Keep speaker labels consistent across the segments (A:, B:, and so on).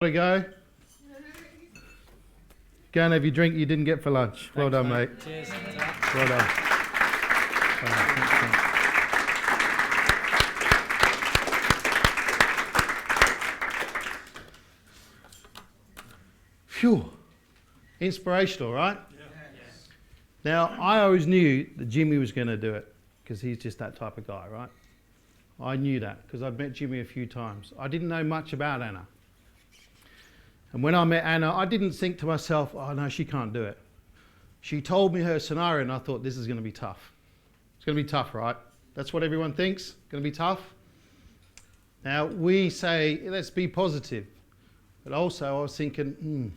A: To go. Go and have your drink you didn't get for lunch.
B: Thanks,
A: well done, mate.
B: Cheers.
A: Well done. Phew. Inspirational, right?
B: Yeah. Yes.
A: Now, I always knew that Jimmy was going to do it because he's just that type of guy, right? I knew that because I'd met Jimmy a few times. I didn't know much about Anna. And when I met Anna, I didn't think to myself, oh no, she can't do it. She told me her scenario and I thought, this is going to be tough. It's going to be tough, right? That's what everyone thinks, going to be tough. Now, we say, let's be positive. But also I was thinking,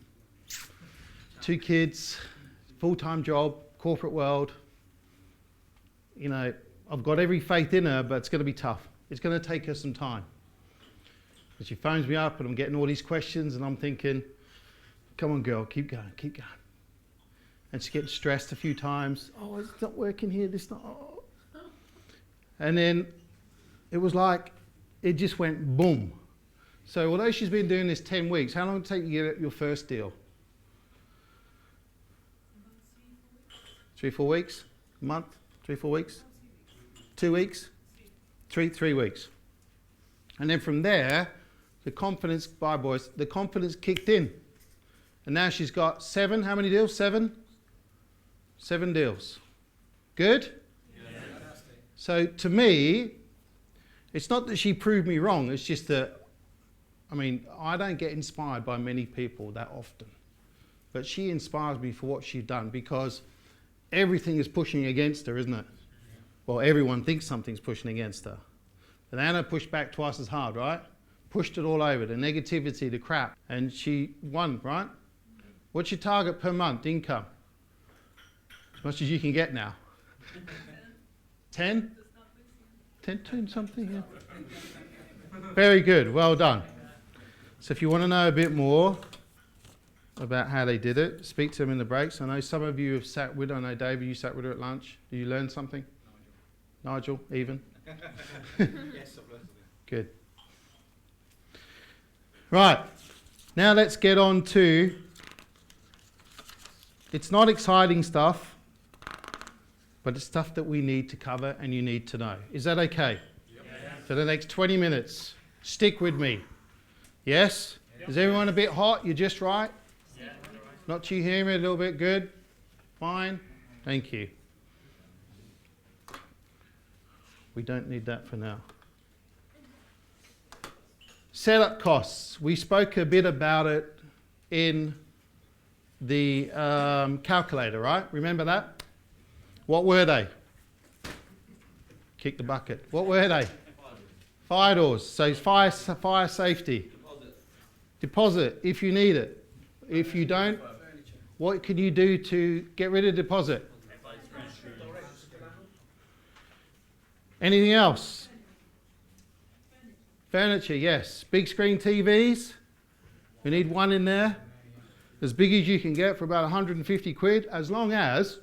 A: 2 kids, full-time job, corporate world. You know, I've got every faith in her, but it's going to be tough. It's going to take her some time. And she phones me up and I'm getting all these questions and I'm thinking, come on girl, keep going, keep going. And she's getting stressed a few times. Oh, it's not working here, this not. Oh. And then it was like, it just went boom. So although she's been doing this 10 weeks, how long did it take you to get your first deal? 3, 4 weeks? A month? 3, 4 weeks? 2 weeks? 3 weeks. And then from there, the confidence, bye boys, the confidence kicked in. And now she's got 7, how many deals? 7? 7 deals. Good? Yeah. So to me, it's not that she proved me wrong, it's just that, I mean, I don't get inspired by many people that often. But she inspires me for what she's done because everything is pushing against her, isn't it? Well, everyone thinks something's pushing against her. But Anna pushed back twice as hard, right? Pushed it all over, the negativity, the crap. And she won, right? What's your target per month, income? As much as you can get now. 10? 10 something, yeah. Very good, well done. So if you want to know a bit more about how they did it, speak to them in the breaks. I know some of you have sat with her. I know, David, you sat with her at lunch. Did you learn something? Nigel, even?
B: Yes, I've learned something.
A: Good. Right, now let's get on to, it's not exciting stuff, but it's stuff that we need to cover and you need to know. Is that okay? Yep. For the next 20 minutes, stick with me. Yes? Yep. Is everyone a bit hot? You're just right? Yeah. Not too humid, a little bit good? Fine? Thank you. We don't need that for now. Setup costs. We spoke a bit about it in the calculator, right? Remember that? What were they? Kick the bucket. What were they? Fire doors. So fire safety. Deposit if you need it. If you don't, what can you do to get rid of deposit? Anything else? Furniture, yes. Big screen TVs. We need one in there. As big as you can get for about 150 quid, as long as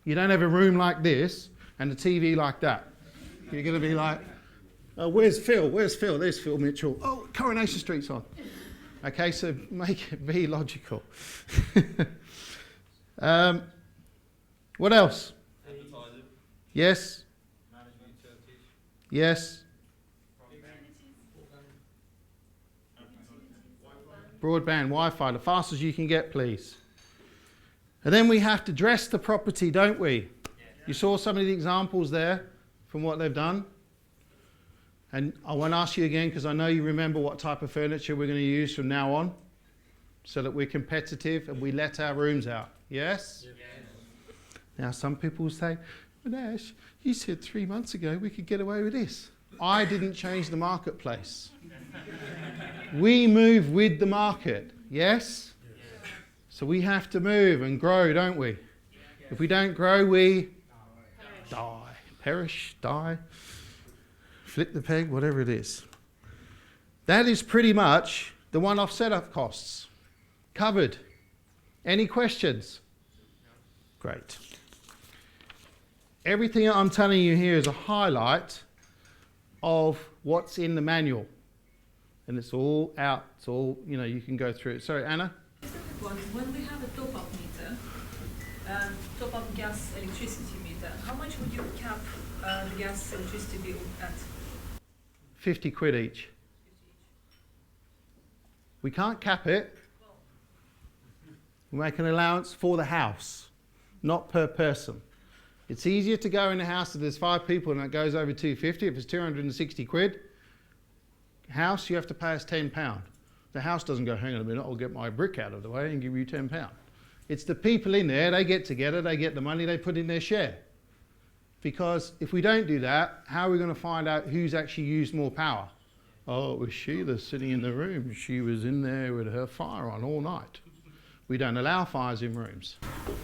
A: you don't have a room like this and a TV like that. You're going to be like, oh, where's Phil? Where's Phil? There's Phil Mitchell. Oh, Coronation Street's on. Okay, so make it be logical. What else? Advertising. Yes. Management utilities. Yes. Broadband, Wi-Fi, the fastest you can get, please. And then we have to dress the property, don't we? Yeah. You saw some of the examples there from what they've done. And I won't ask you again because I know you remember what type of furniture we're going to use from now on so that we're competitive and we let our rooms out. Yes? Yes. Now some people say, but Ash, you said 3 months ago we could get away with this. I didn't change the marketplace. We move with the market, yes? Yes? So we have to move and grow, don't we? If we don't grow, we perish, die, flip the peg, whatever it is. That is pretty much the one-off setup costs. Covered. Any questions? Great. Everything I'm telling you here is a highlight of what's in the manual. and it's all out. It's all, you know, you can go through it. Sorry, Anna?
C: When we have a top-up meter, top-up gas electricity meter, how much would you cap the gas electricity bill at?
A: 50 quid each. We can't cap it. We make an allowance for the house, not per person. It's easier to go in a house if there's 5 people and it goes over 250. If it's 260 quid, house, you have to pay us £10. The house doesn't go, hang on a minute, I'll get my brick out of the way and give you £10. It's the people in there, they get together, they get the money, they put in their share. Because if we don't do that, how are we going to find out who's actually used more power? Oh, it was she that's sitting in the room. She was in there with her fire on all night. We don't allow fires in rooms.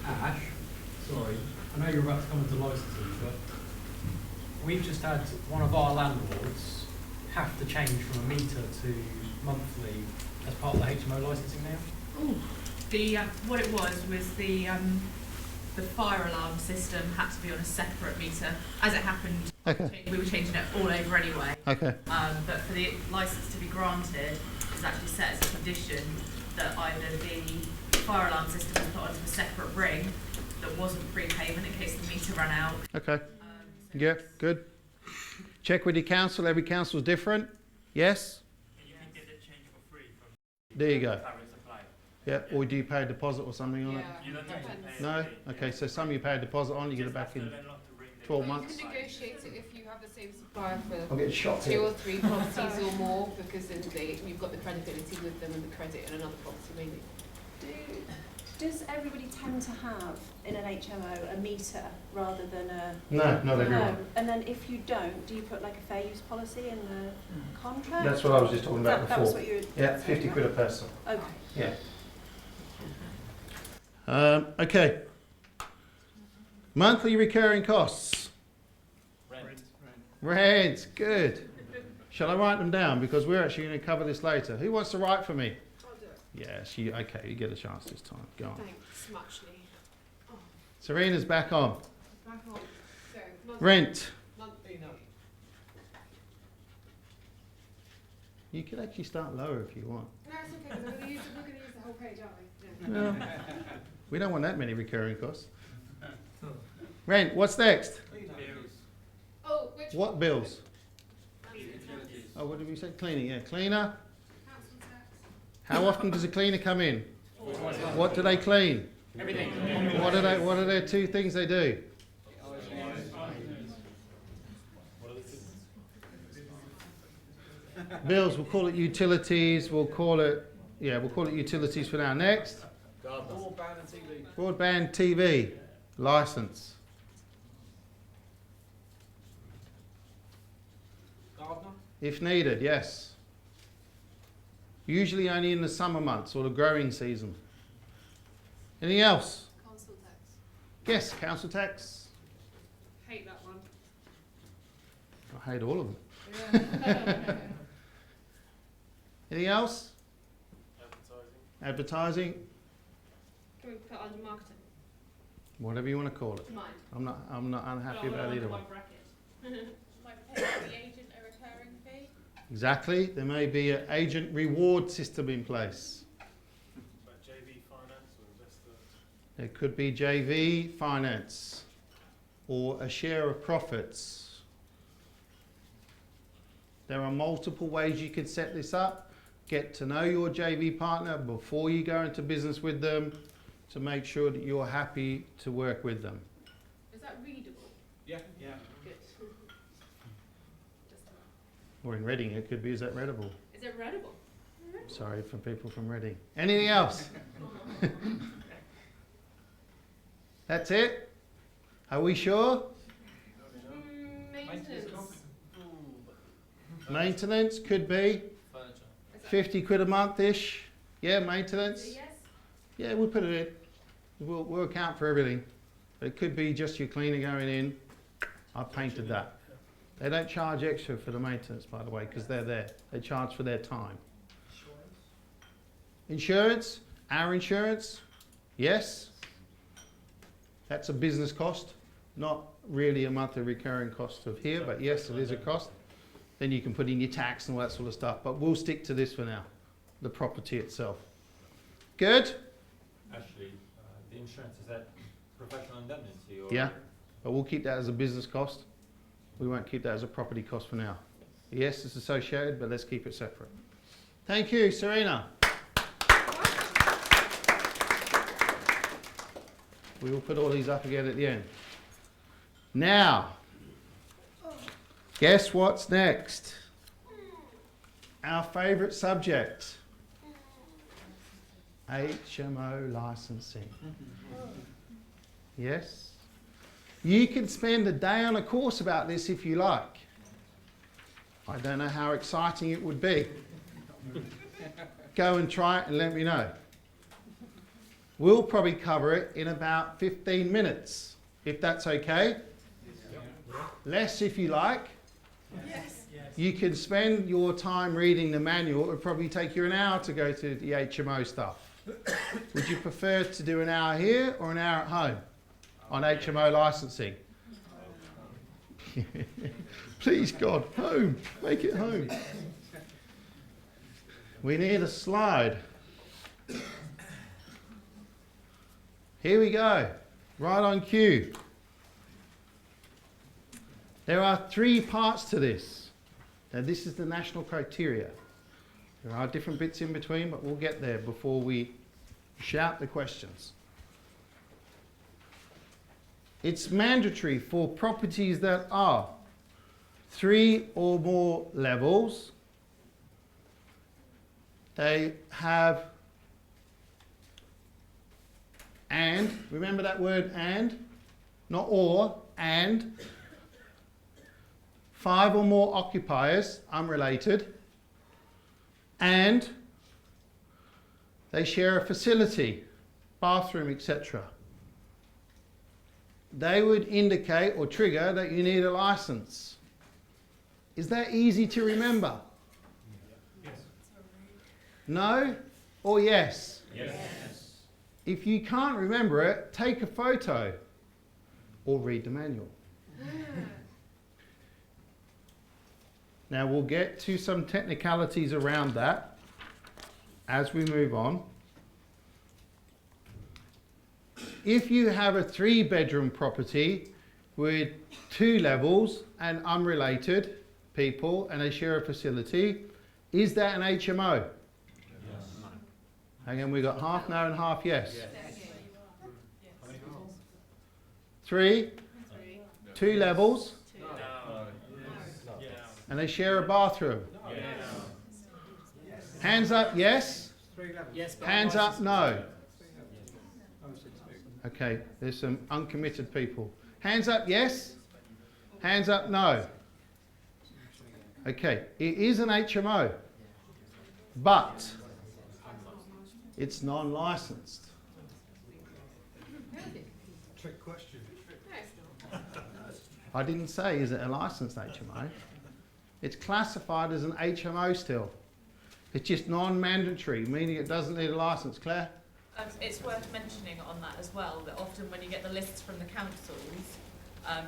B: Ash, sorry, I know you're about to come into licensing, but we've just had one of our landlords have to change from a meter to monthly as part of the HMO licensing now.
D: Ooh. What it was the fire alarm system had to be on a separate meter. As it happened,
A: Okay.
D: we were changing it all over anyway.
A: Okay.
D: But for the licence to be granted, it's actually set as a condition that either the fire alarm system was put onto a separate ring that wasn't prepayment in case the meter ran out.
A: Okay.
D: So
A: Yeah, good. Check with your council. Every council is different. Yes?
E: You can get it changed for free from
A: There you go.
E: fabric supply.
A: Yeah. Or do you pay a deposit or something on it?
E: You don't have to pay.
A: No?
E: a fee,
A: Okay,
E: yeah.
A: so some you pay a deposit on, you get it
E: Just
A: back
E: ask the
A: in
E: landlord to ring the
A: 12
E: fire
A: months.
F: You can negotiate it if you have the same supplier
A: I'll
F: for
A: get shot
F: 2 or 3 properties or more, because then you've got the credibility with them and the credit in another property maybe.
G: Does everybody tend to have in an HMO a meter rather than a...
A: No, not everyone.
G: No. And then if you don't, do you put like a fair use policy in the contract?
A: That's what I was just talking about
G: That was
A: before.
G: what you were
A: Yeah,
G: saying,
A: 50
G: right?
A: quid a person.
G: Okay.
A: Yeah. Okay. Monthly recurring costs. Rent. Good. Shall I write them down? Because we're actually going to cover this later. Who wants to write for me?
F: I'll do it.
A: Yes, okay, you get a chance this time. Go on.
F: Thanks, muchly.
A: Serena's back on.
F: Back on. So,
A: Rent.
F: monthly.
A: You could actually start lower if you want.
F: No, it's okay, because we're going to use the whole page, aren't we?
A: No. We don't want that many recurring costs. Rent, what's next?
F: Oh, which
A: What bills?
E: Utilities.
A: Oh, what did we say? Cleaning, yeah. Cleaner.
F: council tax?
A: How often does a cleaner come in? What do they clean?
B: Everything.
A: What are their 2 things they do? Bills, we'll call it utilities, we'll call it utilities for now. Next,
B: Broadband and TV.
A: broadband TV, license.
B: Gardener.
A: If needed, yes. Usually only in the summer months or the growing season. Anything else?
F: Council tax.
A: Yes, council tax.
F: Hate that one.
A: I hate all of them.
F: Yeah.
A: Anything else?
E: Advertising.
A: Advertising,
F: Can we put under marketing?
A: whatever you want to call it.
F: Mind.
A: I'm not unhappy about either one.
D: Might pay the agent a recurring fee.
A: Exactly. There may be an agent reward system in place.
E: But JV finance or investor.
A: It could be JV finance or a share of profits. There are multiple ways you could set this up. Get to know your JV partner before you go into business with them to make sure that you're happy to work with them.
F: Is that readable?
B: Yeah.
F: Good.
A: Or in Reading, it could be, is that readable?
F: Is it readable?
A: Sorry for people from Reading. Anything else? That's it? Are we sure?
F: Maintenance.
A: Maintenance could be
E: Furniture.
A: 50 quid a month-ish. Yeah, maintenance.
F: Yes.
A: Yeah, we'll put it in. We'll account for everything. It could be just your cleaner going in. I've painted that. They don't charge extra for the maintenance, by the way, because they're there. They charge for their time. Insurance? Our insurance? Yes. That's a business cost, not really a monthly recurring cost of here, but yes, it is a cost. Then you can put in your tax and all that sort of stuff. But we'll stick to this for now, the property itself. Good?
H: Actually, the insurance, is that professional indemnity? Or
A: Yeah, but we'll keep that as a business cost. We won't keep that as a property cost for now. Yes, it's associated, but let's keep it separate. Thank you, Serena. We will put all these up again at the end. Now, guess what's next? Our favourite subject. HMO licensing. Yes? You can spend a day on a course about this if you like. I don't know how exciting it would be. Go and try it and let me know. We'll probably cover it in about 15 minutes, if that's okay. Less if you like.
C: Yes.
A: You can spend your time reading the manual. It would probably take you an hour to go to the HMO stuff. Would you prefer to do an hour here or an hour at home on HMO licensing? Please God, home. Make it home. We need a slide. Here we go. Right on cue. There are 3 parts to this. Now this is the national criteria. There are different bits in between, but we'll get there before we shout the questions. It's mandatory for properties that are 3 or more levels. They have and, remember that word and, not or, and. 5 or more occupiers, unrelated, and they share a facility, bathroom, etc. They would indicate or trigger that you need a license. Is that easy to remember?
E: Yes.
A: No or yes?
E: Yes.
A: If you can't remember it, take a photo or read the manual. Now we'll get to some technicalities around that as we move on. If you have a 3-bedroom property with 2 levels and unrelated people and they share a facility, is that an HMO?
E: Yes.
A: Again, we've got half no and half yes.
E: Yes.
H: How many people?
A: 3, 2 levels,
E: No. Yes.
A: and they share a bathroom.
E: Yes.
A: Hands up, yes.
B: Yes, but
A: Hands up, no.
B: Oh, 6 people.
A: Okay, there's some uncommitted people. Hands up, yes. Hands up, no. Okay, it is an HMO, but it's non-licensed.
E: Trick question.
A: I didn't say, is it a licensed HMO? It's classified as an HMO still. It's just non-mandatory, meaning it doesn't need a license. Claire?
D: It's worth mentioning on that as well, that often when you get the lists from the councils,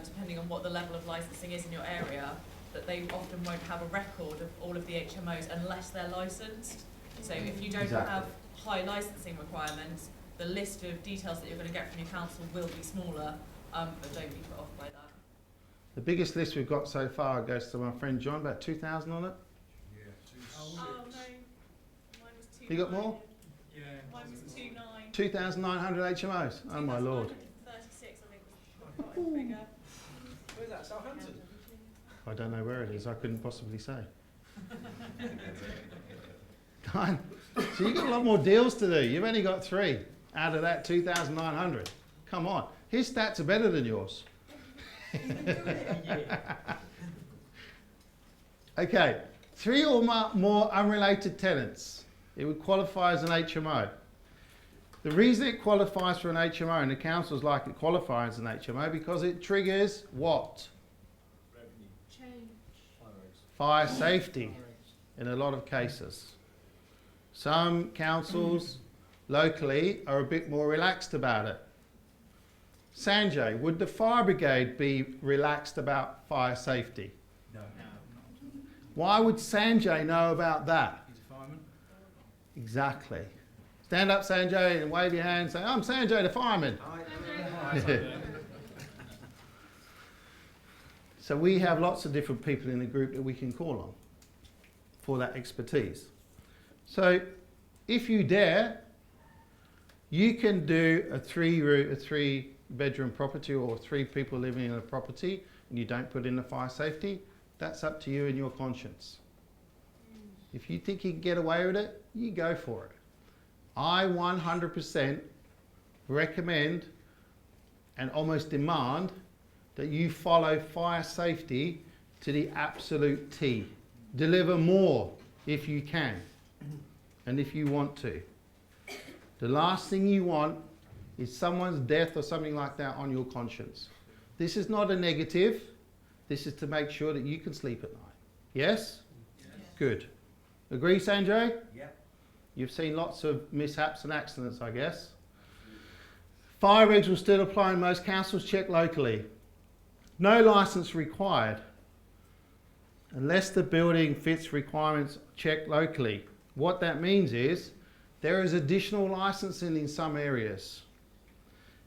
D: depending on what the level of licensing is in your area, that they often won't have a record of all of the HMOs unless they're licensed. So if you don't
A: Exactly.
D: have high licensing requirements, the list of details that you're going to get from your council will be smaller, but don't be put off by that.
A: The biggest list we've got so far goes to my friend John, about 2,000 on it.
C: Oh, no. Mine was 2.
A: You got more?
E: Yeah.
C: Mine was 2.9.
A: 2,900 HMOs. Oh my lord.
C: 36, I think, was quite a figure.
E: Where's that? Southampton?
A: I don't know where it is. I couldn't possibly say. Done. So you've got a lot more deals to do. You've only got 3 out of that 2,900. Come on. His stats are better than yours. Okay. 3 or more unrelated tenants. It would qualify as an HMO. The reason it qualifies for an HMO, and the councils like it qualifies as an HMO, because it triggers what? Fire safety in a lot of cases. Some councils locally are a bit more relaxed about it. Sanjay, would the fire brigade be relaxed about fire safety?
E: No.
A: Why would Sanjay know about that?
I: He's a fireman.
A: Exactly. Stand up, Sanjay, and wave your hand and say, I'm Sanjay the fireman. So we have lots of different people in the group that we can call on for that expertise. So if you dare, you can do a three bedroom property or 3 people living in a property and you don't put in the fire safety. That's up to you and your conscience. If you think you can get away with it, you go for it. I 100% recommend and almost demand that you follow fire safety to the absolute T. Deliver more if you can and if you want to. The last thing you want is someone's death or something like that on your conscience. This is not a negative. This is to make sure that you can sleep at night. Yes? Yes. Good. Agree, Sanjay?
I: Yep.
A: You've seen lots of mishaps and accidents, I guess. Fire regs will still apply in most councils. Check locally. No licence required. Unless the building fits requirements, check locally. What that means is there is additional licensing in some areas.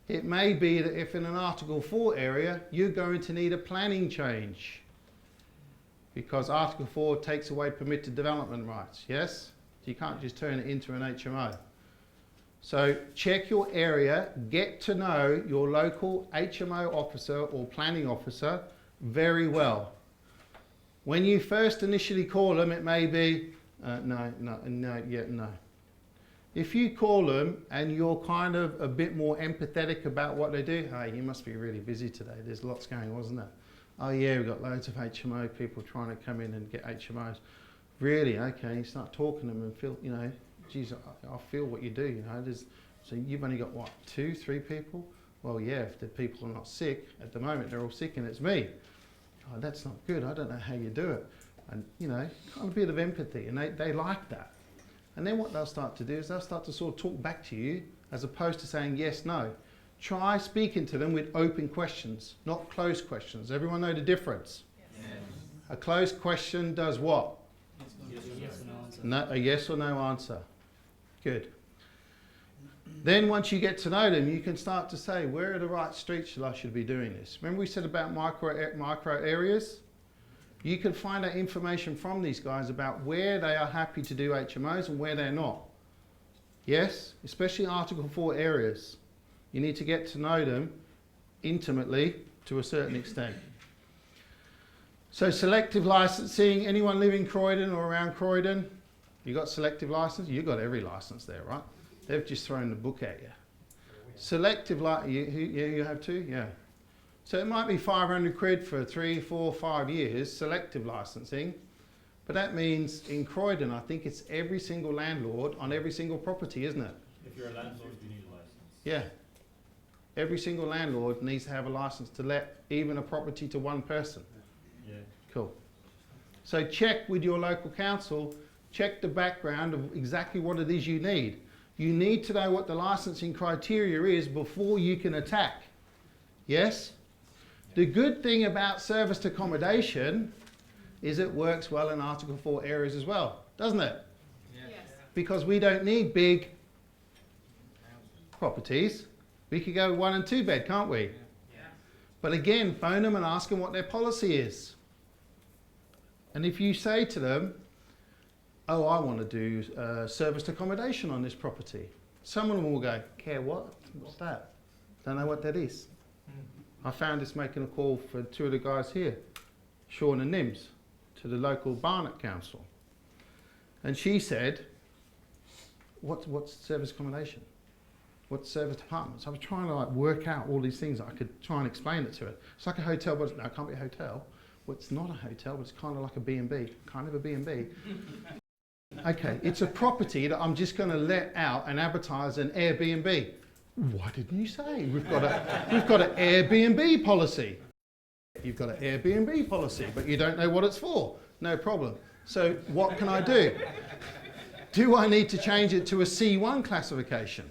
A: It may be that if in an Article 4 area, you're going to need a planning change because Article 4 takes away permitted development rights, yes? You can't just turn it into an HMO. So check your area, get to know your local HMO officer or planning officer very well. When you first initially call them, it may be, no. If you call them and you're kind of a bit more empathetic about what they do, hey, you must be really busy today. There's lots going on, isn't there? Oh yeah, we've got loads of HMO people trying to come in and get HMOs. Really? Okay, you start talking to them and feel, you know, geez, I feel what you do, you know. So you've only got, what, 2, 3 people? Well, yeah, if the people are not sick, at the moment they're all sick and it's me. Oh, that's not good. I don't know how you do it. And, you know, kind of a bit of empathy, and they like that. And then what they'll start to do is they'll start to sort of talk back to you as opposed to saying yes, no. Try speaking to them with open questions, not closed questions. Everyone know the difference? Yes. A closed question does what?
I: Yes or no answer.
A: No, a yes or no answer. Good. Then once you get to know them, you can start to say, where are the right streets that I should be doing this? Remember we said about micro areas? You can find out information from these guys about where they are happy to do HMOs and where they're not. Yes, especially Article 4 areas. You need to get to know them intimately to a certain extent. So selective licensing, anyone live in Croydon or around Croydon? You got selective license? You got every license there, right? They've just thrown the book at you. Selective you have 2? Yeah. So it might be 500 quid for 3, 4, 5 years, selective licensing. But that means in Croydon, I think it's every single landlord on every single property, isn't it?
H: If you're a landlord, you need a license.
A: Yeah. Every single landlord needs to have a license to let even a property to one person.
H: Yeah.
A: Cool. So check with your local council, check the background of exactly what it is you need. You need to know what the licensing criteria is before you can attack. Yes? The good thing about serviced accommodation is it works well in Article 4 areas as well, doesn't it?
C: Yes.
A: Because we don't need big properties. We could go 1 and 2 bed, can't we?
I: Yeah.
A: But again, phone them and ask them what their policy is. And if you say to them, oh, I want to do serviced accommodation on this property, some of them will go, care what? What's that? Don't know what that is. I found this making a call for 2 of the guys here, Sean and Nims, to the local Barnet Council. And she said, what's service accommodation? What's service apartments? I was trying to work out all these things. I could try and explain it to her. It's like a hotel, but no, it can't be a hotel. Well, it's not a hotel, but it's kind of like a B&B, kind of a B&B. Okay, it's a property that I'm just going to let out and advertise an Airbnb. Why didn't you say? We've got an Airbnb policy. You've got an Airbnb policy, but you don't know what it's for. No problem. So what can I do? Do I need to change it to a C1 classification,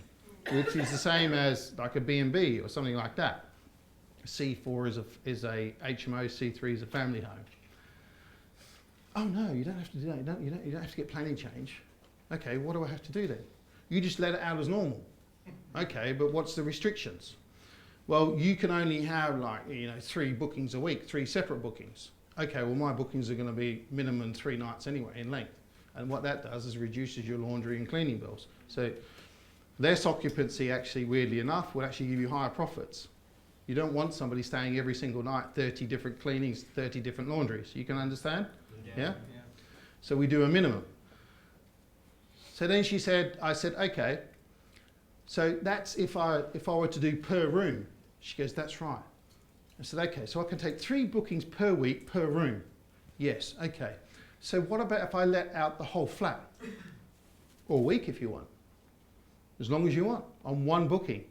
A: which is the same as like a B&B or something like that? C4 is a HMO, C3 is a family home. Oh no, you don't have to do that. You don't have to get planning change. Okay, what do I have to do then? You just let it out as normal. Okay, but what's the restrictions? Well, you can only have 3 bookings a week, 3 separate bookings. Okay, well my bookings are going to be minimum 3 nights anyway in length. And what that does is reduces your laundry and cleaning bills. So less occupancy, actually, weirdly enough, will actually give you higher profits. You don't want somebody staying every single night, 30 different cleanings, 30 different laundries. You can understand? Yeah? So we do a minimum. So then I said, okay, so that's if I were to do per room. She goes, that's right. I said, okay, so I can take 3 bookings per week per room. Yes, okay. So what about if I let out the whole flat? Or a week if you want. As long as you want, on 1 booking.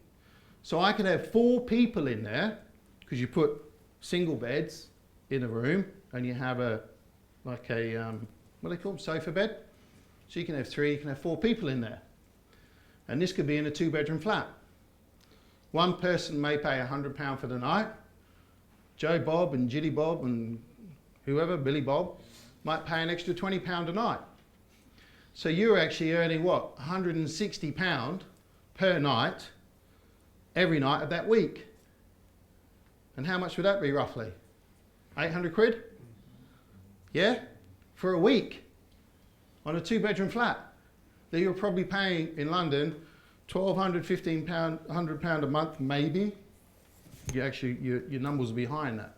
A: So I could have 4 people in there, because you put single beds in a room, and you have what do they call them, sofa bed? So you can have 3, you can have 4 people in there. And this could be in a 2-bedroom flat. One person may pay £100 for the night. Joe Bob and Jitty Bob and whoever, Billy Bob, might pay an extra £20 a night. So you're actually earning what? £160 per night, every night of that week. And how much would that be roughly? 800 quid? Yeah? For a week on a 2-bedroom flat that you're probably paying in London £1,200, £1,500, £100 a month, maybe. Your numbers will be higher than that.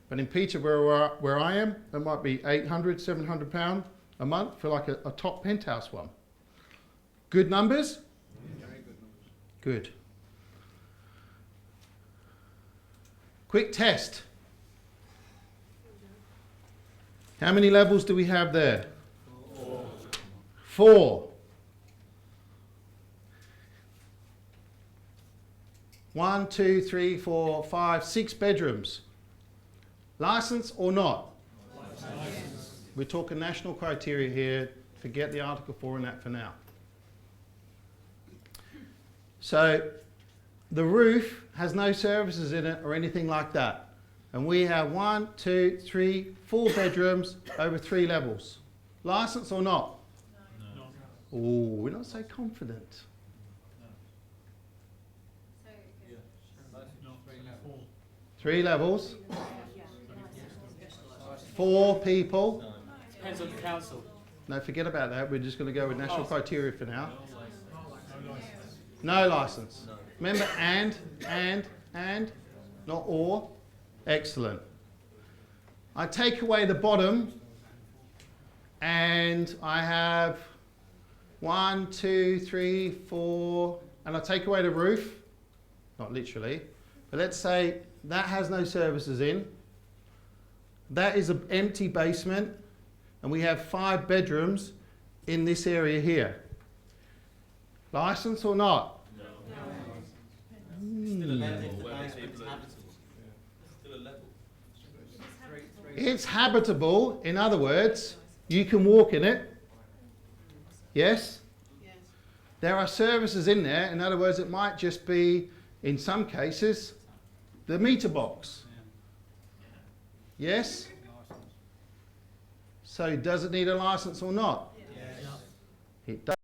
A: But in Peterborough, where I am, it might be £800, £700 a month for like a top penthouse one. Good numbers? Very good numbers. Good. Quick test. How many levels do we have there? 4. 1, 2, 3, 4, 5, 6 bedrooms. License or not? License. We're talking national criteria here. Forget the Article 4 and that for now. So the roof has no services in it or anything like that. And we have 1, 2, 3, 4 bedrooms over 3 levels. License or not? No. Oh, we're not so confident. 3 levels. 4 people.
B: Depends on the council.
A: No, forget about that. We're just going to go with national criteria for now. No license. Remember, and, not or. Excellent. I take away the bottom, and I have 1, 2, 3, 4, and I take away the roof. Not literally, but let's say that has no services in. That is an empty basement, and we have 5 bedrooms in this area here. License or not?
E: No. Still a level. Still a level.
A: It's habitable. In other words, you can walk in it. Yes? Yes. There are services in there. In other words, it might just be, in some cases, the meter box. Yes? So does it need a license or not? Yes. It does.